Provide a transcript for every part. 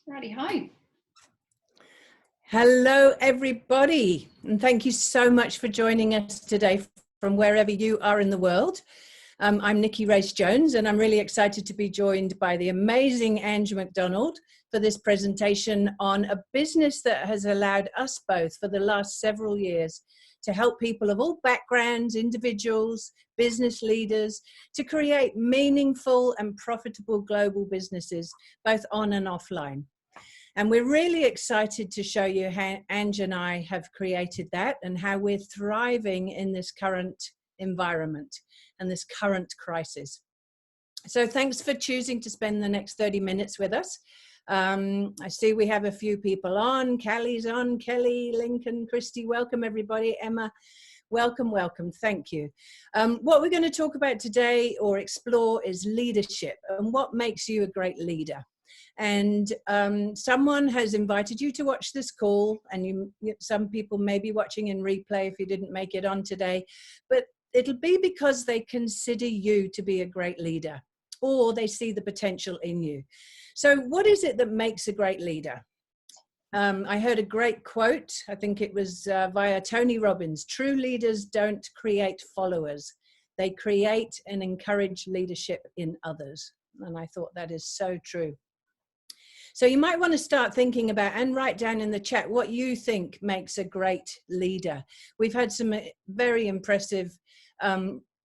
Righty ho. Hello, everybody, and thank you so much for joining us today from wherever you are in the world. I'm Nickie Reis Jones, and I'm really excited to be joined by the amazing Ange MacDonald for this presentation on a business that has allowed us both for the last several years to help people of all backgrounds, individuals, business leaders, to create meaningful and profitable global businesses, both on and offline. And we're really excited to show you how Ange and I have created that and how we're thriving in this current environment and this current crisis. So thanks for choosing to spend the next 30 minutes with us. I see we have a few people on. Callie's on, Kelly, Lincoln, Christy, welcome everybody. Emma, welcome, welcome, thank you. What we're going to talk about today or explore is leadership and what makes you a great leader. And someone has invited you to watch this call, and some people may be watching in replay if you didn't make it on today, but it'll be because they consider you to be a great leader, or they see the potential in you. So what is it that makes a great leader? I heard a great quote, I think it was via Tony Robbins: true leaders don't create followers, they create and encourage leadership in others. And I thought that is so true. So you might want to start thinking about and write down in the chat what you think makes a great leader. We've had some very impressive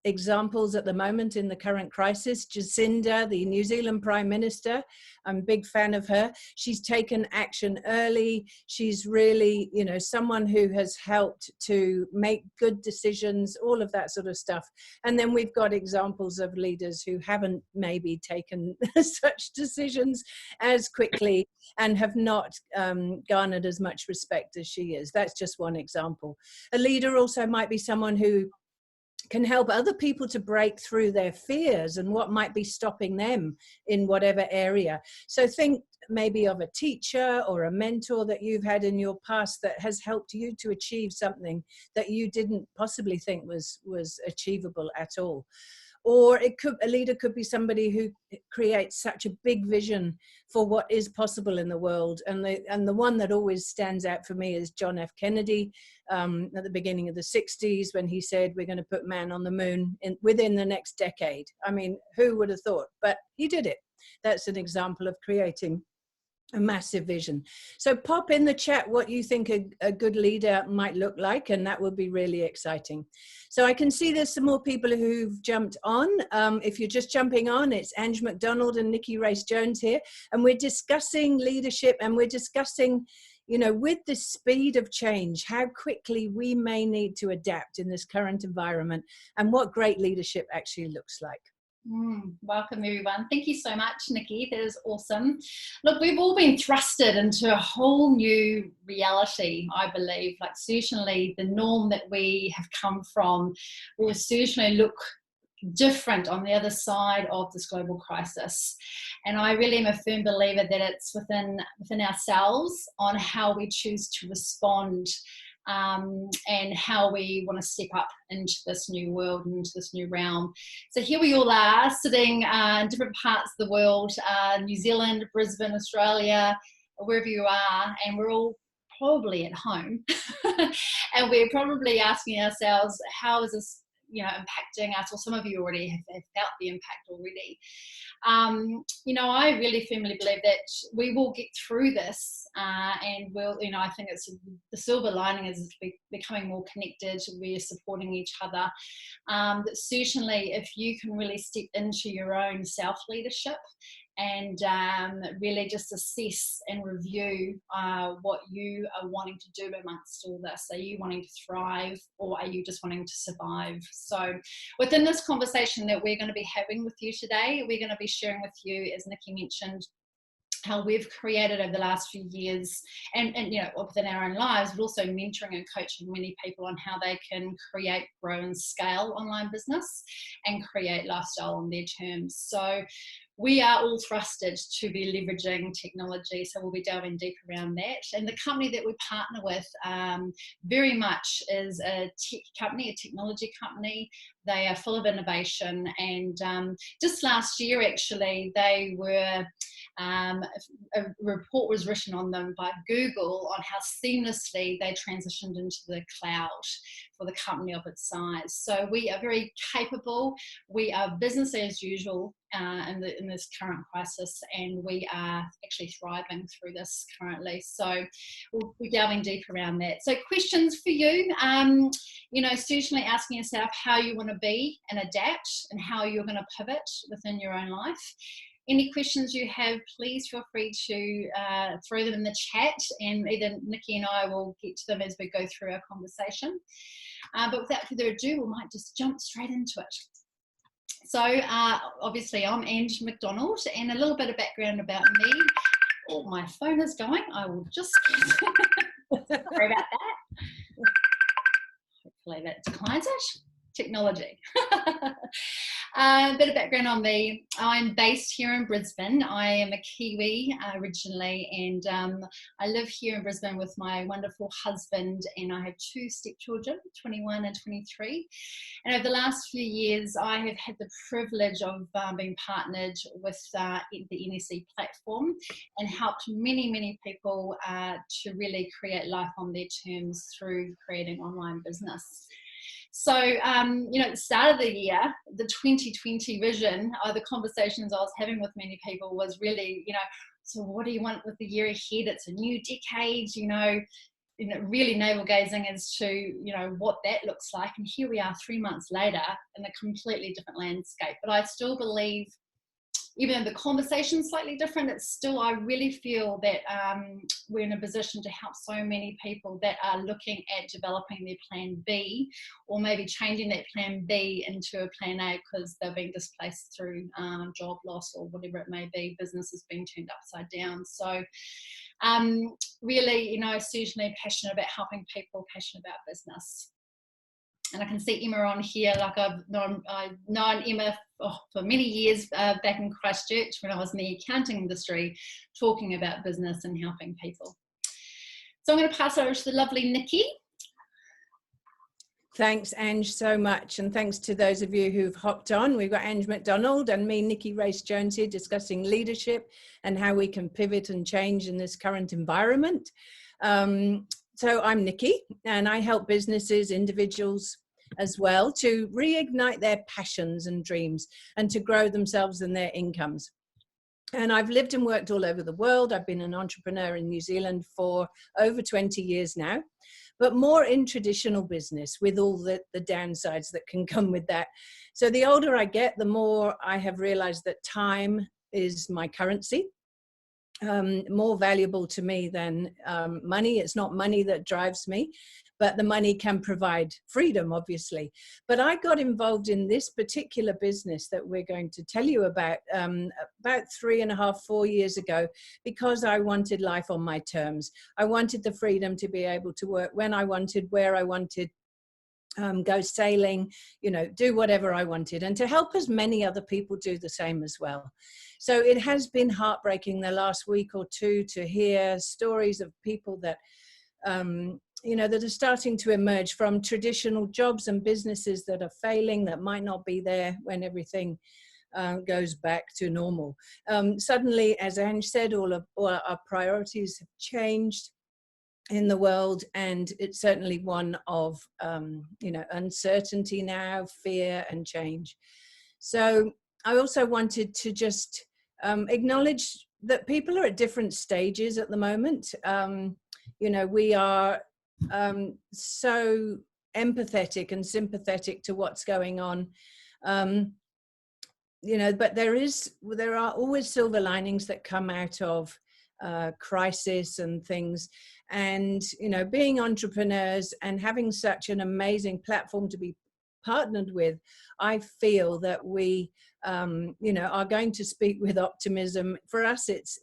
examples at the moment in the current crisis. Jacinda, the New Zealand Prime Minister, I'm a big fan of her. She's taken action early. She's really, someone who has helped to make good decisions, all of that sort of stuff. And then we've got examples of leaders who haven't maybe taken such decisions as quickly and have not garnered as much respect as she is. That's just one example. A leader also might be someone who can help other people to break through their fears and what might be stopping them in whatever area. So think maybe of a teacher or a mentor that you've had in your past that has helped you to achieve something that you didn't possibly think was achievable at all. Or a leader could be somebody who creates such a big vision for what is possible in the world. And the one that always stands out for me is John F. Kennedy at the beginning of the 60s, when he said, we're going to put man on the moon within the next decade. I mean, who would have thought? But he did it. That's an example of creating a massive vision. So pop in the chat what you think a good leader might look like, and that would be really exciting. So I can see there's some more people who've jumped on. If you're just jumping on, it's Ange MacDonald and Nickie Reis Jones here, and we're discussing leadership, and we're discussing, with the speed of change, how quickly we may need to adapt in this current environment and what great leadership actually looks like. Welcome everyone. Thank you so much, Nickie. That is awesome. Look, we've all been thrusted into a whole new reality, I believe. Like, certainly the norm that we have come from will certainly look different on the other side of this global crisis. And I really am a firm believer that it's within ourselves on how we choose to respond and how we want to step up into this new world and into this new realm. So here we all are sitting in different parts of the world, New Zealand, Brisbane, Australia, wherever you are, and we're all probably at home. And we're probably asking ourselves, how is this impacting us? Or some of you already have felt the impact already. I really firmly believe that we will get through this, and we'll, I think it's the silver lining is becoming more connected. We're supporting each other. But certainly, if you can really step into your own self-leadership and really just assess and review what you are wanting to do amongst all this. Are you wanting to thrive, or are you just wanting to survive? So within this conversation that we're going to be having with you today, we're going to be sharing with you, as Nickie mentioned, how we've created over the last few years and within our own lives, but also mentoring and coaching many people on how they can create, grow and scale online business and create lifestyle on their terms. So we are all thrusted to be leveraging technology, so we'll be delving deep around that. And the company that we partner with very much is a tech company, a technology company. They are full of innovation, and just last year actually they were A report was written on them by Google on how seamlessly they transitioned into the cloud for the company of its size. So we are very capable. We are business as usual in this current crisis, and we are actually thriving through this currently. So we'll be delving deep around that. So questions for you, certainly asking yourself how you want to be and adapt, and how you're going to pivot within your own life. Any questions you have, please feel free to throw them in the chat, and either Nickie and I will get to them as we go through our conversation. But without further ado, we might just jump straight into it. So obviously I'm Ange MacDonald, and a little bit of background about me. Oh, my phone is going. I will just sorry about that. Hopefully that declines it. Technology. A bit of background on me. I'm based here in Brisbane. I am a Kiwi originally, and I live here in Brisbane with my wonderful husband, and I have 2 stepchildren, 21 and 23. And over the last few years, I have had the privilege of being partnered with the NBC platform, and helped many, many people to really create life on their terms through creating online business. So, at the start of the year, the 2020 vision, the conversations I was having with many people was really, so what do you want with the year ahead? It's a new decade, really navel gazing as to, what that looks like. And here we are 3 months later in a completely different landscape. But I still believe, even though the conversation's slightly different, it's still, I really feel that we're in a position to help so many people that are looking at developing their plan B, or maybe changing that plan B into a plan A because they're being displaced through job loss or whatever it may be. Business is being turned upside down. So really, certainly passionate about helping people, passionate about business. And I can see Emma on here. Like I've known Emma for many years back in Christchurch when I was in the accounting industry, talking about business and helping people. So I'm going to pass over to the lovely Nickie. Thanks, Ange, so much. And thanks to those of you who've hopped on. We've got Ange MacDonald and me, Nickie Reis Jones, here discussing leadership and how we can pivot and change in this current environment. So I'm Nickie, and I help businesses, individuals as well, to reignite their passions and dreams and to grow themselves and their incomes. And I've lived and worked all over the world. I've been an entrepreneur in New Zealand for over 20 years now, but more in traditional business with all the downsides that can come with that. So the older I get, the more I have realized that time is my currency. More valuable to me than money. It's not money that drives me, but the money can provide freedom, obviously. But I got involved in this particular business that we're going to tell you about 3.5, 4 years ago, because I wanted life on my terms. I wanted the freedom to be able to work when I wanted, where I wanted, go sailing, do whatever I wanted, and to help as many other people do the same as well. So it has been heartbreaking the last week or two to hear stories of people that, that are starting to emerge from traditional jobs and businesses that are failing, that might not be there when everything goes back to normal. Suddenly, as Ange said, all our priorities have changed in the world, and it's certainly one of uncertainty now, fear and change. So I also wanted to just acknowledge that people are at different stages at the moment. We are so empathetic and sympathetic to what's going on, but there are always silver linings that come out of crisis and things. And being entrepreneurs and having such an amazing platform to be partnered with, I feel that we are going to speak with optimism. For us, it's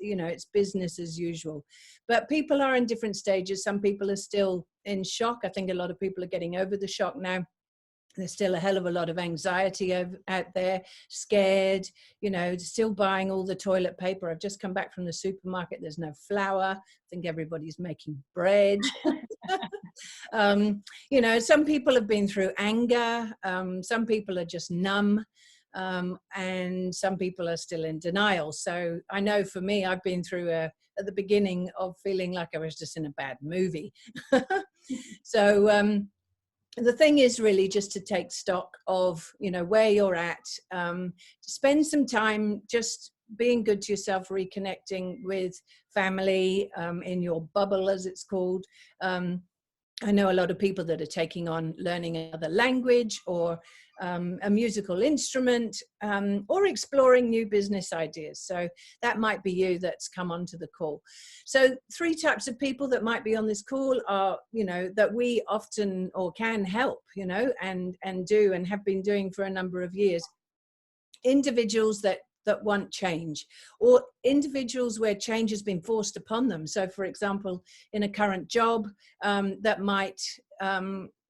business as usual, but people are in different stages. Some people are still in shock. I think a lot of people are getting over the shock now. There's still a hell of a lot of anxiety out there, scared, still buying all the toilet paper. I've just come back from the supermarket. There's no flour. I think everybody's making bread. Some people have been through anger. Some people are just numb. and some people are still in denial. So I know for me, I've been through at the beginning of feeling like I was just in a bad movie. So the thing is really just to take stock of, you know, where you're at, spend some time just being good to yourself, reconnecting with family, in your bubble, as it's called. I know a lot of people that are taking on learning another language or a musical instrument, or exploring new business ideas. So that might be you that's come onto the call. So 3 types of people that might be on this call are, you know, that we often or can help, you know, and do and have been doing for a number of years. Individuals that want change, or individuals where change has been forced upon them. So for example, in a current job, that might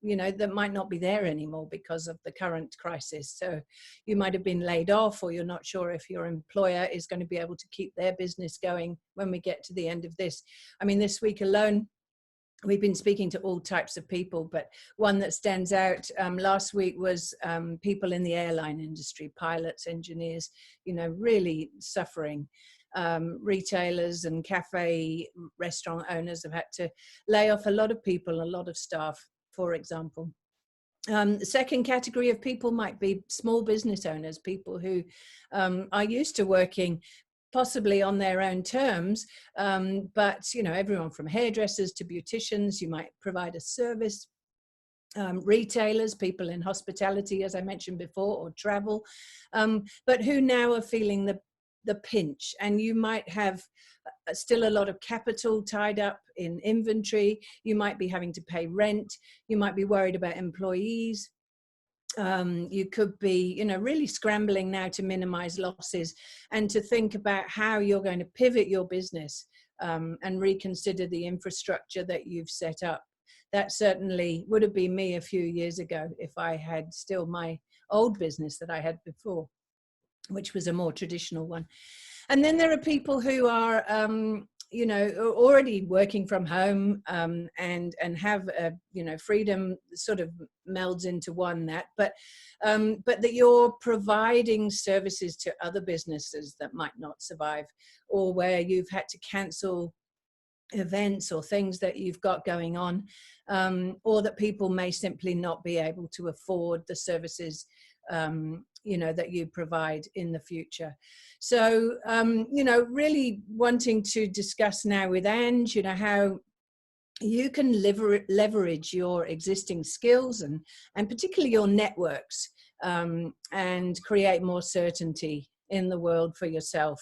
you know, that might not be there anymore because of the current crisis. So you might have been laid off, or you're not sure if your employer is going to be able to keep their business going when we get to the end of this. I mean, this week alone, we've been speaking to all types of people, but one that stands out last week was people in the airline industry, pilots, engineers, you know, really suffering. Retailers and cafe restaurant owners have had to lay off a lot of people, a lot of staff, for example. The second category of people might be small business owners, people who are used to working possibly on their own terms, but you know, everyone from hairdressers to beauticians, you might provide a service. Retailers, people in hospitality, as I mentioned before, or travel, but who now are feeling the pinch, and you might have still a lot of capital tied up in inventory. You might be having to pay rent. You might be worried about employees. You could be, you know, really scrambling now to minimize losses and to think about how you're going to pivot your business, and reconsider the infrastructure that you've set up. That certainly would have been me a few years ago if I had still my old business that I had before, which was a more traditional one. And then there are people who are, you know, already working from home, and have, you know, freedom sort of melds into one that, but that you're providing services to other businesses that might not survive, or where you've had to cancel events or things that you've got going on, or that people may simply not be able to afford the services you know, that you provide in the future. So you know, really wanting to discuss now with Ange, you know, how you can leverage your existing skills and particularly your networks, and create more certainty in the world for yourself,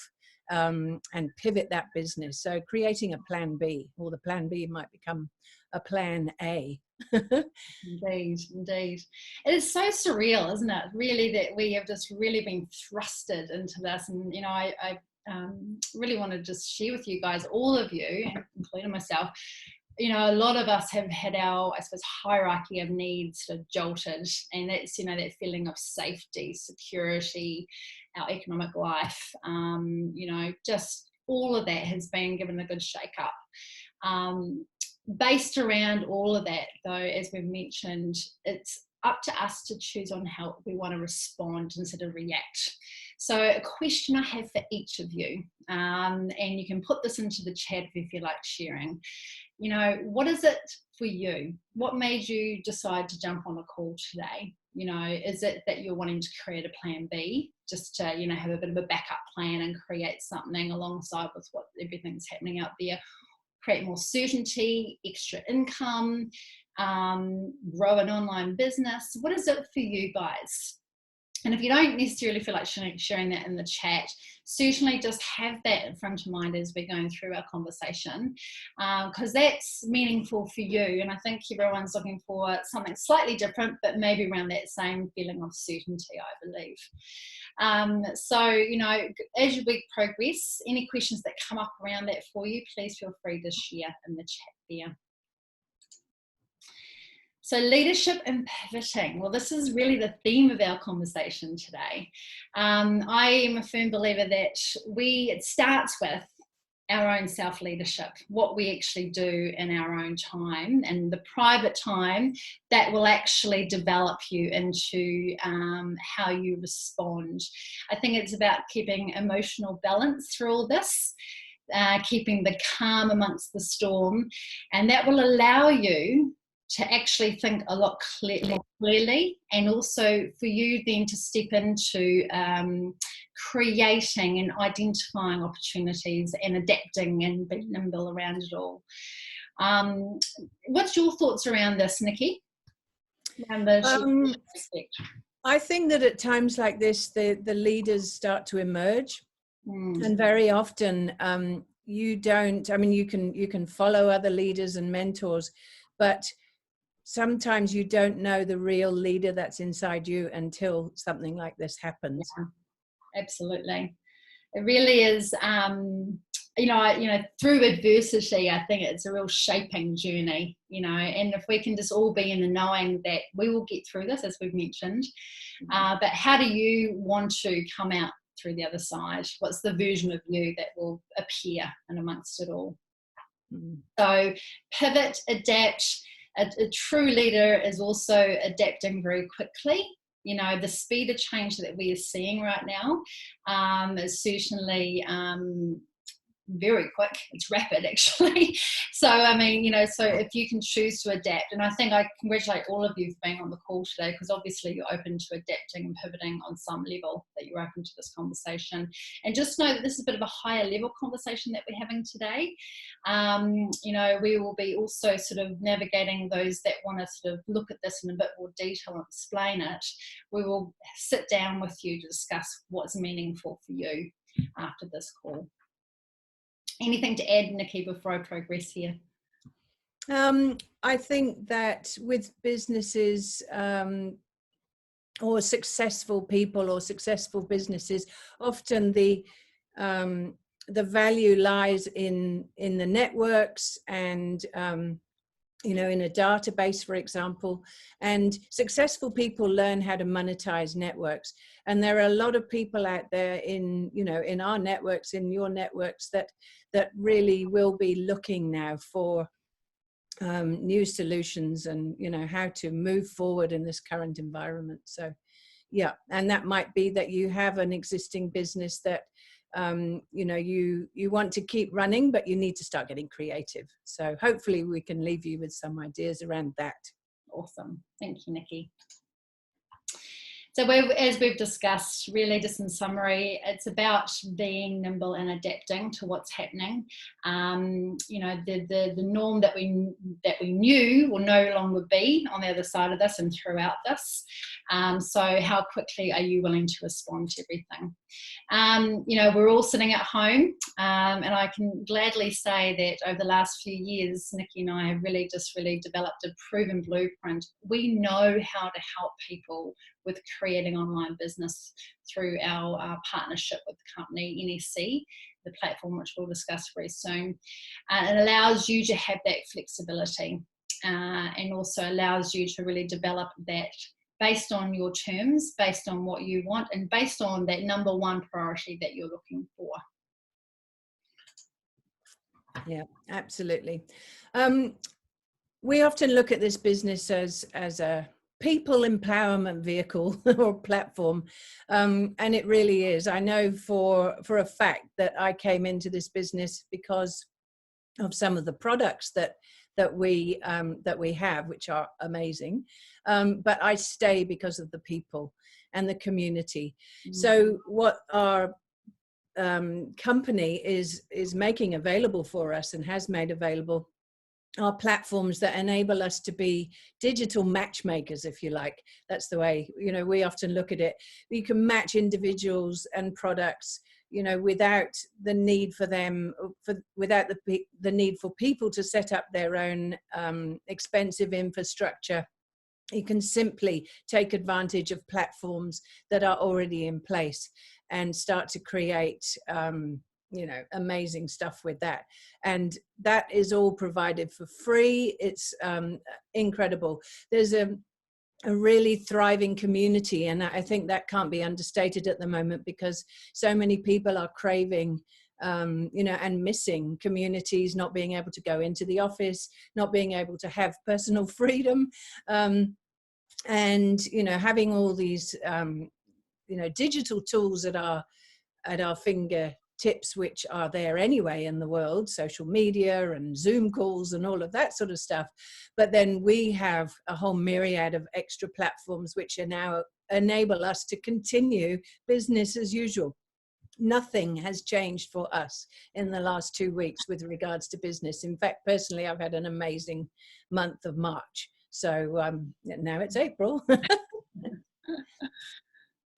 and pivot that business. So creating a plan B, or the plan B might become a plan A. Indeed, indeed. It is so surreal, isn't it? Really, that we have just really been thrusted into this. And, you know, I really want to just share with you guys, all of you, including myself, you know, a lot of us have had our, I suppose, hierarchy of needs sort of jolted. And that's, you know, that feeling of safety, security, our economic life, you know, just all of that has been given a good shake up. Based around all of that, though, as we've mentioned, it's up to us to choose on how we want to respond instead of react. So a question I have for each of you, and you can put this into the chat if you feel like sharing, you know, what is it for you? What made you decide to jump on a call today? You know, is it that you're wanting to create a plan B, just to, you know, have a bit of a backup plan and create something alongside with what everything's happening out there? Create more certainty, extra income, grow an online business. What is it for you guys? And if you don't necessarily feel like sharing that in the chat, certainly just have that in front of mind as we're going through our conversation, because that's meaningful for you. And I think everyone's looking for something slightly different, but maybe around that same feeling of certainty, I believe. So, you know, as your week progress, any questions that come up around that for you, please feel free to share in the chat there. So leadership and pivoting. Well, this is really the theme of our conversation today. I am a firm believer that it starts with our own self-leadership, what we actually do in our own time, and the private time that will actually develop you into how you respond. I think it's about keeping emotional balance through all this, keeping the calm amongst the storm, and that will allow you to actually think a lot clearly, and also for you then to step into creating and identifying opportunities and adapting and being nimble around it all. What's your thoughts around this, Nickie? I think that at times like this, the leaders start to emerge. And very often you don't, I mean, you can follow other leaders and mentors, but sometimes you don't know the real leader that's inside you until something like this happens. Yeah, absolutely. It really is, through adversity, I think it's a real shaping journey, and if we can just all be in the knowing that we will get through this, as we've mentioned, but how do you want to come out through the other side? What's the version of you that will appear in amongst it all? So pivot, adapt. A true leader is also adapting very quickly. The speed of change that we are seeing right now is certainly very quick. It's rapid, actually. So I mean, so if you can choose to adapt, and I think I congratulate all of you for being on the call today, because obviously you're open to adapting and pivoting on some level, that you're open to this conversation, and just know that this is a bit of a higher level conversation that we're having today. We will be also sort of navigating those that want to sort of look at this in a bit more detail and explain it. We will sit down with you to discuss what's meaningful for you after this call. Anything to add, Nickie, before I progress here? I think that with businesses or successful people or successful businesses, often the value lies in the networks and in a database, for example. And successful people learn how to monetize networks. And there are a lot of people out there in our networks, in your networks, that really will be looking now for new solutions and, how to move forward in this current environment. So, yeah, and that might be that you have an existing business that you want to keep running, but you need to start getting creative. So hopefully we can leave you with some ideas around that. Awesome. Thank you, Nickie. So as we've discussed, really just in summary, it's about being nimble and adapting to what's happening. The norm that we knew will no longer be on the other side of this and throughout this. So how quickly are you willing to respond to everything? We're all sitting at home, and I can gladly say that over the last few years, Nickie and I have really developed a proven blueprint. We know how to help people with creating online business through our partnership with the company NSC, the platform which we'll discuss very soon. It allows you to have that flexibility and also allows you to really develop that based on your terms, based on what you want, and based on that number one priority that you're looking for. Yeah, absolutely. We often look at this business as a people empowerment vehicle or platform, and it really is. I know for a fact that I came into this business because of some of the products that we have, which are amazing, but I stay because of the people and the community. So what our company is making available for us and has made available are platforms that enable us to be digital matchmakers, if you like. That's the way, we often look at it. We can match individuals and products, without the need for them, without the need for people to set up their own expensive infrastructure. You can simply take advantage of platforms that are already in place and start to create amazing stuff with that. And that is all provided for free. It's incredible. There's a really thriving community, and I think that can't be understated at the moment, because so many people are craving and missing communities, not being able to go into the office, not being able to have personal freedom, and having all these digital tools at our fingertips, which are there anyway in the world, social media and Zoom calls and all of that sort of stuff. But then we have a whole myriad of extra platforms which are now enable us to continue business as usual. Nothing has changed for us in the last 2 weeks with regards to business. In fact, personally, I've had an amazing month of March. So now it's April.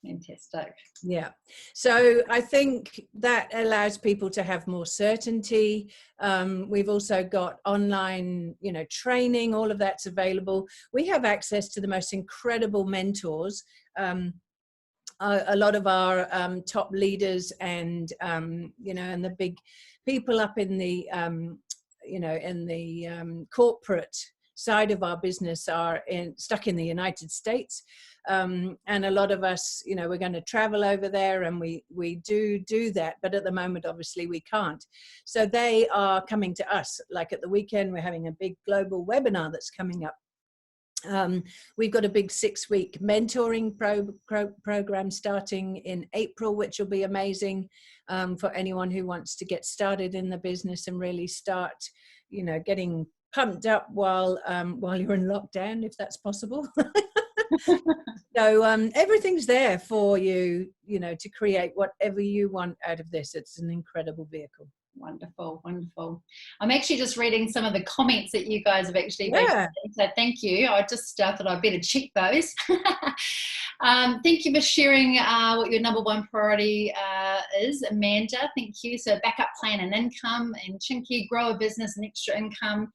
Fantastic. Yeah. So I think that allows people to have more certainty. We've also got online, training, all of that's available. We have access to the most incredible mentors. A lot of our top leaders and, and the big people up in the, corporate side of our business are stuck in the United States. And a lot of us, we're going to travel over there, and we do that. But at the moment, obviously, we can't. So they are coming to us. Like at the weekend, we're having a big global webinar that's coming up. We've got a big 6-week mentoring program starting in April, which will be amazing for anyone who wants to get started in the business and really start, getting pumped up while you're in lockdown, if that's possible. So everything's there for you, to create whatever you want out of this. It's an incredible vehicle. Wonderful, wonderful. I'm actually just reading some of the comments that you guys have actually been saying, so thank you. I just thought I'd better check those. Thank you for sharing what your number one priority is, Amanda. Thank you. So backup plan and income, and Chinky, grow a business and extra income.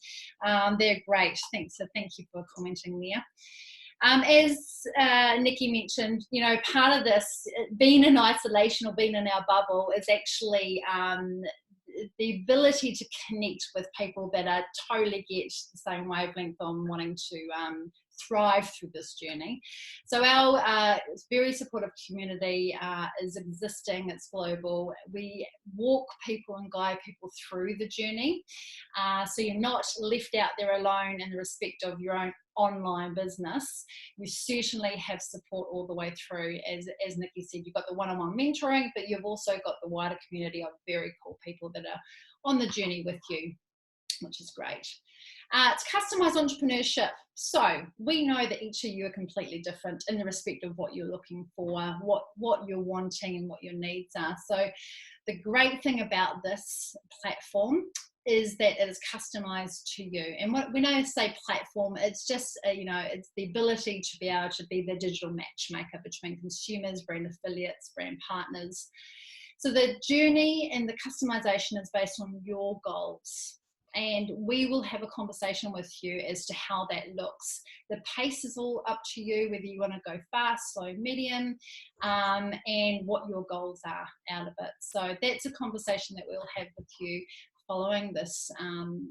They're great. Thanks. So thank you for commenting there. As Nickie mentioned, part of this, being in isolation or being in our bubble, is actually the ability to connect with people that are totally get the same wavelength on wanting to thrive through this journey. So our very supportive community is existing, it's global. We walk people and guide people through the journey. So you're not left out there alone in the respect of your own online business. You certainly have support all the way through. As Nickie said, you've got the one-on-one mentoring, but you've also got the wider community of very cool people that are on the journey with you, which is great. It's customized entrepreneurship. So we know that each of you are completely different in the respect of what you're looking for, what you're wanting and what your needs are. So the great thing about this platform is that it is customized to you. And when I say platform, it's just, it's the ability to be able to be the digital matchmaker between consumers, brand affiliates, brand partners. So the journey and the customization is based on your goals. And we will have a conversation with you as to how that looks. The pace is all up to you, whether you want to go fast, slow, medium, and what your goals are out of it. So that's a conversation that we'll have with you following this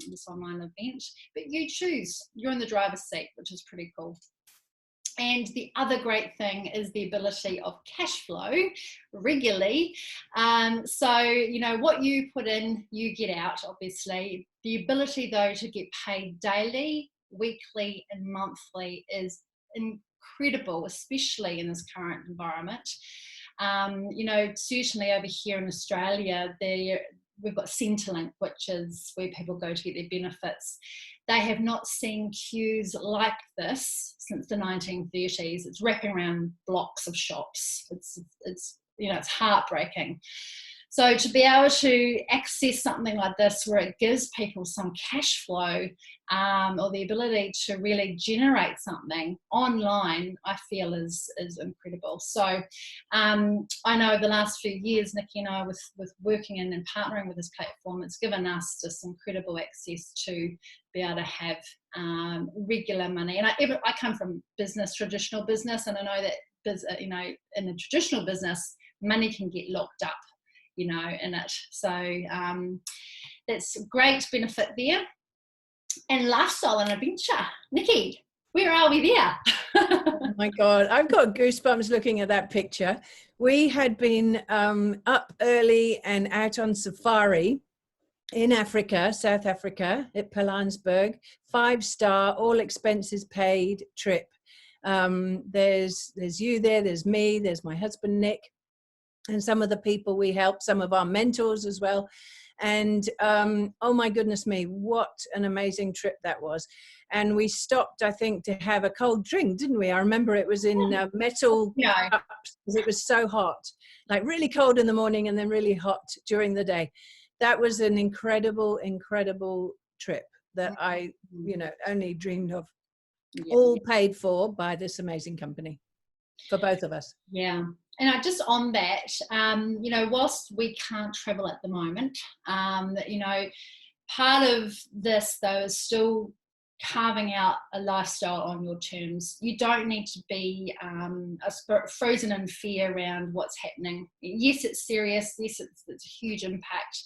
this online event. But you choose. You're in the driver's seat, which is pretty cool. And the other great thing is the ability of cash flow regularly. So, what you put in, you get out, obviously. The ability, though, to get paid daily, weekly, and monthly is incredible, especially in this current environment. Certainly over here in Australia, we've got Centrelink, which is where people go to get their benefits. They have not seen queues like this since the 1930s. It's wrapping around blocks of shops. It's heartbreaking. So to be able to access something like this, where it gives people some cash flow or the ability to really generate something online, I feel is incredible. So I know the last few years, Nickie and I, with working in and partnering with this platform, it's given us just incredible access to be able to have regular money. And I come from traditional business, and I know that in the traditional business, money can get locked up, in it. So that's great benefit there. And lifestyle and adventure. Nickie, Where are we there? Oh my God, I've got goosebumps looking at that picture. We had been up early and out on safari in Africa, South Africa, at Pilanesberg, 5-star, all expenses paid trip. There's you there, there's me, there's my husband, Nick, and some of the people we helped, some of our mentors as well. And oh my goodness me, what an amazing trip that was. And we stopped, I think, to have a cold drink, didn't we? I remember it was in metal cups because it was so hot, like really cold in the morning and then really hot during the day. That was an incredible, incredible trip that I, only dreamed of. All paid for by this amazing company for both of us. Yeah. And just on that, whilst we can't travel at the moment, part of this, though, is still carving out a lifestyle on your terms. You don't need to be frozen in fear around what's happening. Yes, it's serious. Yes, it's a huge impact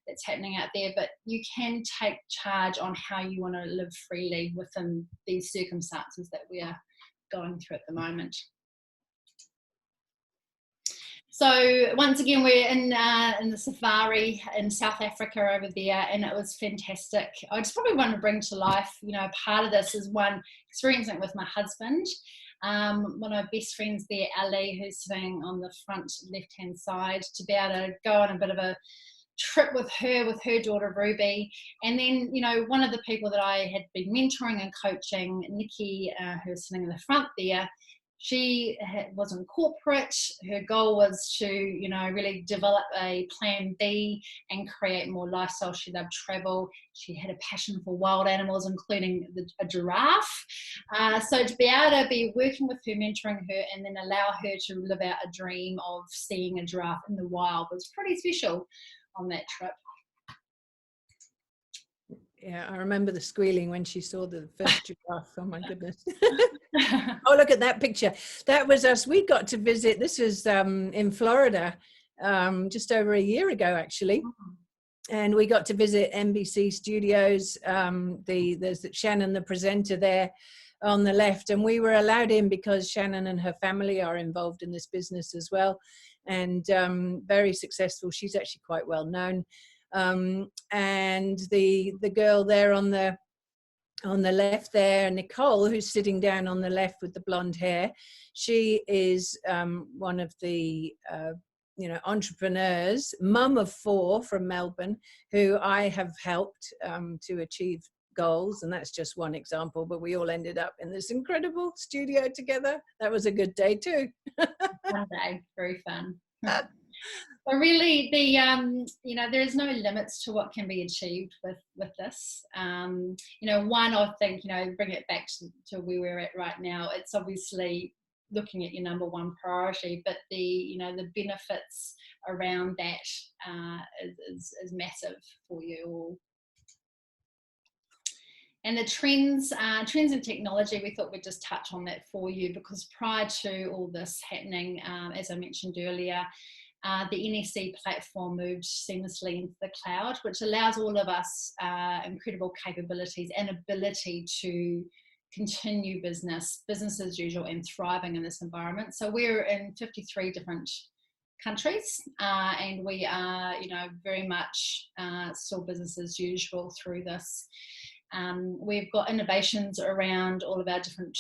that's happening out there, but you can take charge on how you want to live freely within these circumstances that we are going through at the moment. So once again, we're in the safari in South Africa over there, and it was fantastic. I just probably want to bring to life, part of this is one, experiencing it with my husband. One of my best friends there, Ali, who's sitting on the front left-hand side, to be able to go on a bit of a trip with her daughter Ruby. And then, one of the people that I had been mentoring and coaching, Nikki, who was sitting in the front there, she was in corporate. Her goal was to, really develop a plan B and create more lifestyle. She loved travel. She had a passion for wild animals, including a giraffe. So to be able to be working with her, mentoring her, and then allow her to live out a dream of seeing a giraffe in the wild was pretty special on that trip. Yeah, I remember the squealing when she saw the first giraffe. Oh my goodness. Oh, look at that picture. That was us. We got to visit, this was in Florida just over a year ago, actually. And we got to visit NBC Studios. There's Shannon, the presenter, there on the left. And we were allowed in because Shannon and her family are involved in this business as well. And very successful. She's actually quite well known. And the girl there on the left there, Nicole, who's sitting down on the left with the blonde hair, she is one of the entrepreneurs, mum of 4 from Melbourne, who I have helped to achieve goals, and that's just one example, but we all ended up in this incredible studio together. That was a good day too. Fun day, very fun. But really, there is no limits to what can be achieved with this. One, I think, bring it back to where we're at right now. It's obviously looking at your number one priority, but the benefits around that is massive for you all. And the trends in technology, we thought we'd just touch on that for you, because prior to all this happening, as I mentioned earlier, the NSC platform moved seamlessly into the cloud, which allows all of us incredible capabilities and ability to continue business as usual and thriving in this environment. So we're in 53 different countries, and we are, very much still business as usual through this. We've got innovations around all of our different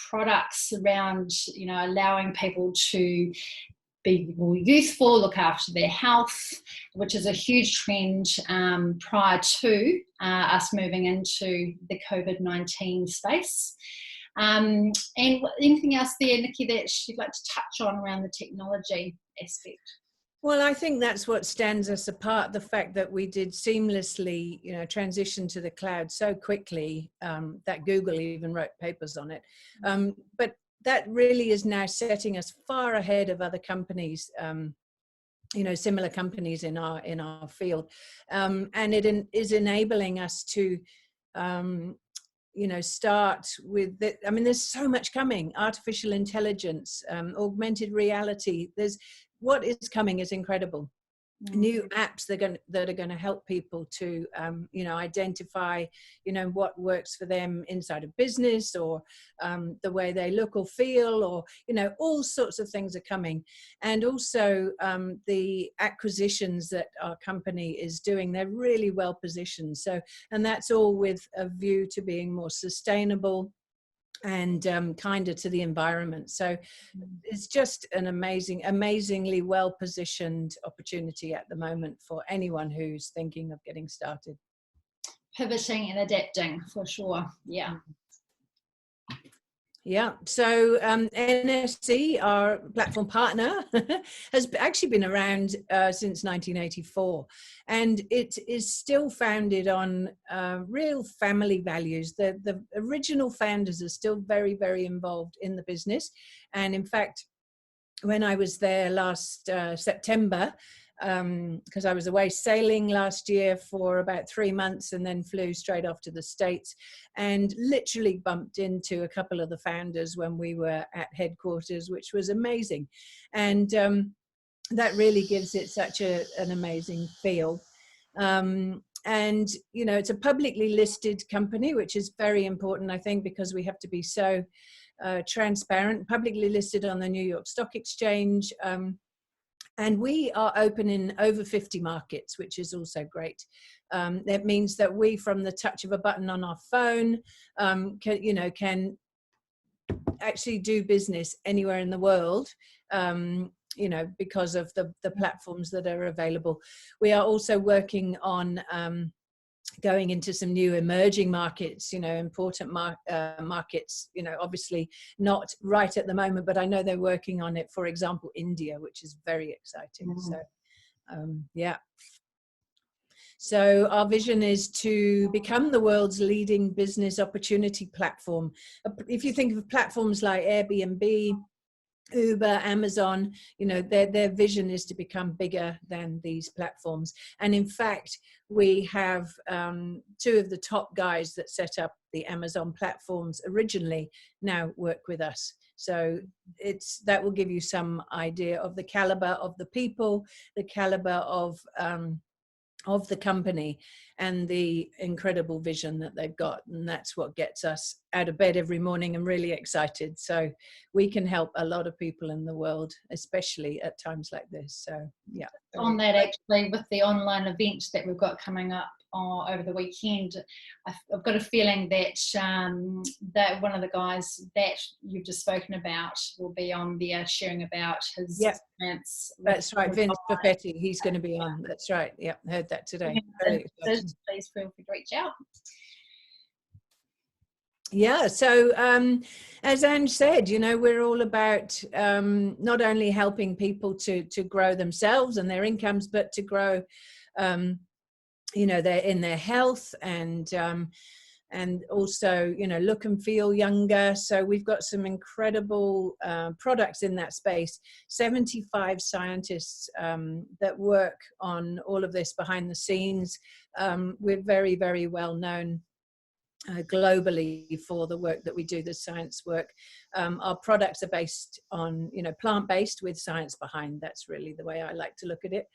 products around, allowing people to be more youthful, look after their health, which is a huge trend prior to us moving into the COVID-19 space. And anything else there, Nikki, that you'd like to touch on around the technology aspect? Well, I think that's what stands us apart, the fact that we did seamlessly, transition to the cloud so quickly that Google even wrote papers on it. But that really is now setting us far ahead of other companies, similar companies in our field. And it is enabling us to, start with, there's so much coming, artificial intelligence, augmented reality. What is coming is incredible. new apps that are going to help people to identify what works for them inside of business, or the way they look or feel, or all sorts of things are coming. And also the acquisitions that our company is doing, they're really well positioned. So, and that's all with a view to being more sustainable and kinder to the environment. So it's just an amazingly well-positioned opportunity at the moment for anyone who's thinking of getting started. Pivoting and adapting, for sure. Yeah. Yeah, so NSC, our platform partner, has actually been around since 1984, and it is still founded on real family values. The original founders are still very, very involved in the business. And in fact, when I was there last September, because I was away sailing last year for about 3 months and then flew straight off to the States, and literally bumped into a couple of the founders when we were at headquarters, which was amazing. And that really gives it such an amazing feel. And it's a publicly listed company, which is very important, I think, because we have to be so transparent, publicly listed on the New York Stock Exchange. And we are open in over 50 markets, which is also great. That means that we, from the touch of a button on our phone, can actually do business anywhere in the world, because of the platforms that are available. We are also working on going into some new emerging markets, important markets, obviously not right at the moment, but I know they're working on it. For example, India, which is very exciting. So, yeah. So our vision is to become the world's leading business opportunity platform. If you think of platforms like Airbnb, Uber, Amazon, their vision is to become bigger than these platforms. And in fact, we have 2 of the top guys that set up the Amazon platforms originally now work with us. So that will give you some idea of the caliber of the people, the caliber of the company, and the incredible vision that they've got. And that's what gets us out of bed every morning and really excited. So we can help a lot of people in the world, especially at times like this. So yeah. On that, actually, with the online event that we've got coming up over the weekend, I've got a feeling that that one of the guys that you've just spoken about will be on there sharing about his experience. That's right, Vince Perfetti, he's going to be on. That's right. Yeah, heard that today. Please feel free to reach out. Yeah, so as Ange said, we're all about not only helping people to grow themselves and their incomes, but to grow their health, and also look and feel younger. So we've got some incredible products in that space. 75 scientists that work on all of this behind the scenes. We're very, very well known globally for the work that we do, the science work. Our products are based on, plant-based with science behind. That's really the way I like to look at it.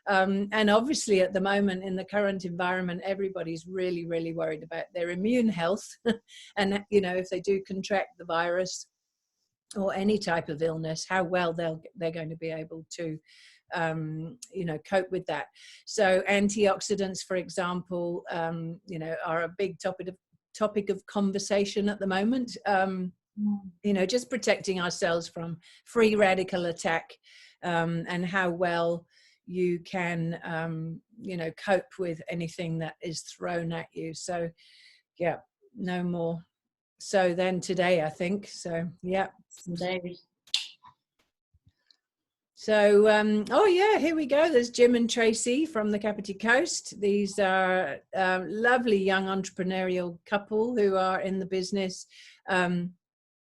And obviously at the moment in the current environment, everybody's really, really worried about their immune health. And, if they do contract the virus or any type of illness, how well they're going to be able to cope with that. So antioxidants, for example, are a big topic of conversation at the moment. Just protecting ourselves from free radical attack, and how well you can cope with anything that is thrown at you. So yeah, no more so than today, I think. So yeah. Indeed. So, here we go. There's Jim and Tracy from the Kapiti Coast. These are a lovely young entrepreneurial couple who are in the business,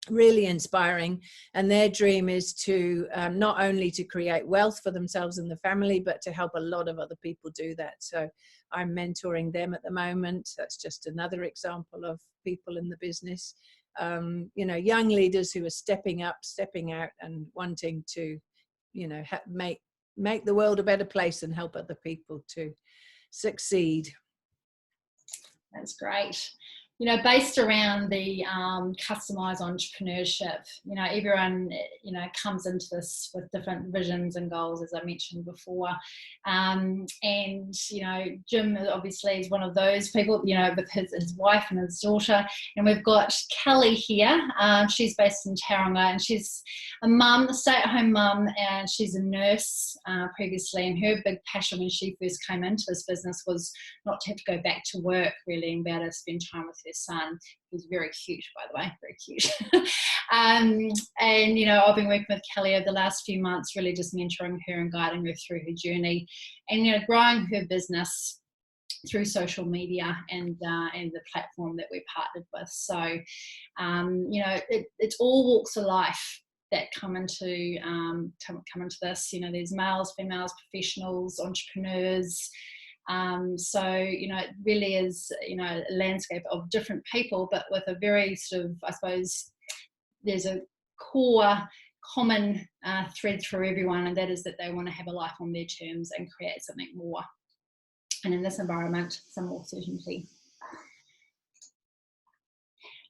really inspiring. And their dream is to not only to create wealth for themselves and the family, but to help a lot of other people do that. So I'm mentoring them at the moment. That's just another example of people in the business, young leaders who are stepping up, stepping out, and wanting to make make the world a better place and help other people to succeed. That's great. You know, based around the customized entrepreneurship, you know, everyone, you know, comes into this with different visions and goals, as I mentioned before. And, you know, Jim obviously is one of those people, you know, with his wife and his daughter. And we've got Kelly here. She's based in Tauranga, and she's a mum, a stay-at-home mum, and she's a nurse previously. And her big passion when she first came into this business was not to have to go back to work, really, and be able to spend time with her son, who's very cute, by the way, very cute. And, you know, I've been working with Kelly over the last few months, really just mentoring her and guiding her through her journey and, you know, growing her business through social media and the platform that we're partnered with. So, you know, it's all walks of life that come into this. You know, there's males, females, professionals, entrepreneurs. So, you know, it really is, you know, a landscape of different people, but with a very sort of, I suppose, there's a core common thread through everyone, and that is that they want to have a life on their terms and create something more. And in this environment, some more certainty.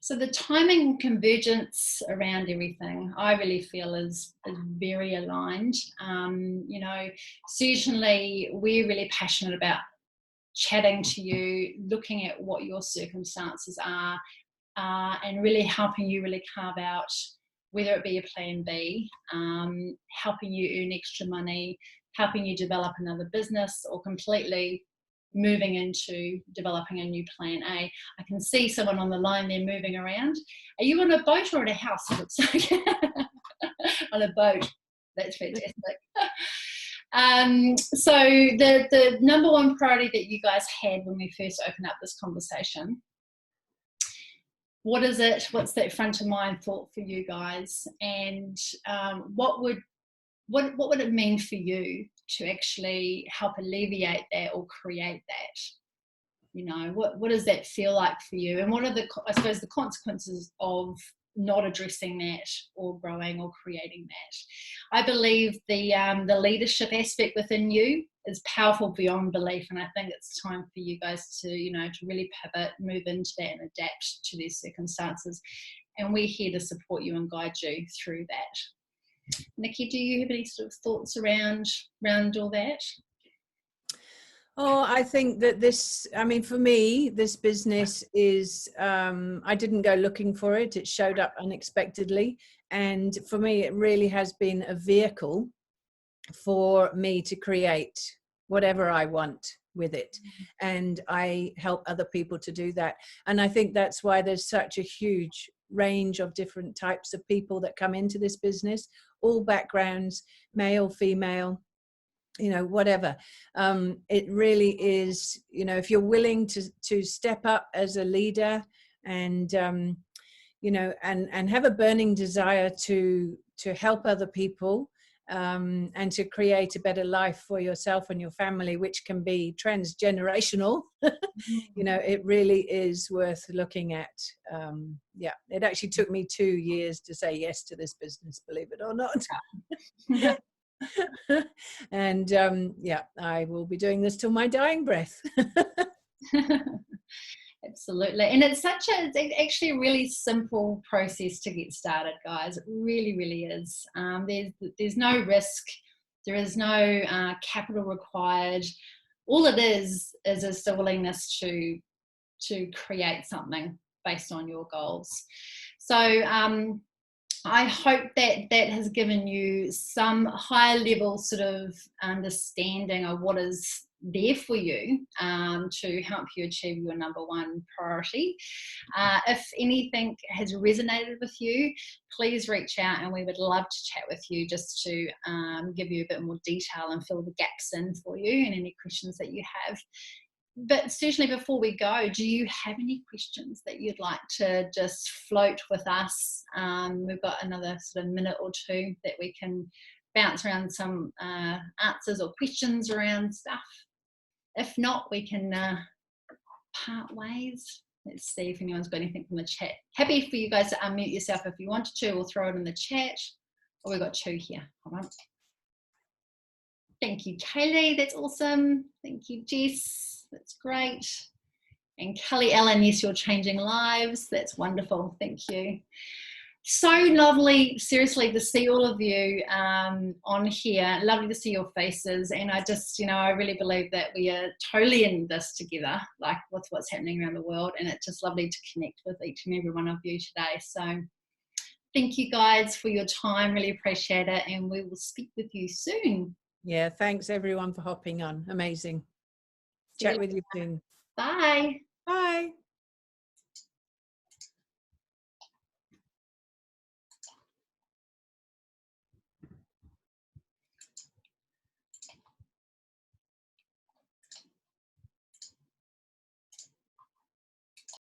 So the timing convergence around everything, I really feel is very aligned. You know, certainly we're really passionate about chatting to you, looking at what your circumstances are, and really helping you really carve out, whether it be a plan B, helping you earn extra money, helping you develop another business, or completely moving into developing a new plan A. I can see someone on the line there moving around. Are you on a boat or in a house, it looks like? On a boat. That's fantastic. So the number one priority that you guys had when we first opened up this conversation, what is it? What's that front of mind thought for you guys? And what would it mean for you to actually help alleviate that or create that? You know, what does that feel like for you? And what are I suppose the consequences of not addressing that or growing or creating that? I believe the leadership aspect within you is powerful beyond belief, and I think it's time for you guys to, you know, to really pivot, move into that and adapt to these circumstances. And we're here to support you and guide you through that. Nickie, do you have any sort of thoughts around all that? Oh, I think that for me, this business is, I didn't go looking for it. It showed up unexpectedly. And for me, it really has been a vehicle for me to create whatever I want with it. And I help other people to do that. And I think that's why there's such a huge range of different types of people that come into this business, all backgrounds, male, female, you know, whatever. It really is, you know, if you're willing to step up as a leader and, you know, and have a burning desire to help other people, and to create a better life for yourself and your family, which can be transgenerational, you know, it really is worth looking at. Yeah, it actually took me 2 years to say yes to this business, believe it or not. And yeah, I will be doing this till my dying breath. Absolutely. And it's actually a really simple process to get started, guys. It really, really is. There's no risk. There is no capital required. All it is the willingness to create something based on your goals. So I hope that has given you some high level sort of understanding of what is there for you to help you achieve your number one priority. If anything has resonated with you, please reach out and we would love to chat with you just to give you a bit more detail and fill the gaps in for you and any questions that you have. But certainly before we go, do you have any questions that you'd like to just float with us? We've got another sort of minute or two that we can bounce around some answers or questions around stuff. If not, we can part ways. Let's see if anyone's got anything from the chat. Happy for you guys to unmute yourself if you wanted to, or throw it in the chat. Oh, we've got two here. Hold on. Thank you, Kaylee. That's awesome. Thank you, Jess. That's great. And Kelly Ellen, yes, you're changing lives. That's wonderful. Thank you. So lovely, seriously, to see all of you on here. Lovely to see your faces. And I just, I really believe that we are totally in this together, like with what's happening around the world. And it's just lovely to connect with each and every one of you today. So thank you guys for your time. Really appreciate it. And we will speak with you soon. Yeah, thanks everyone for hopping on. Amazing. Chat with you soon. Bye. Bye.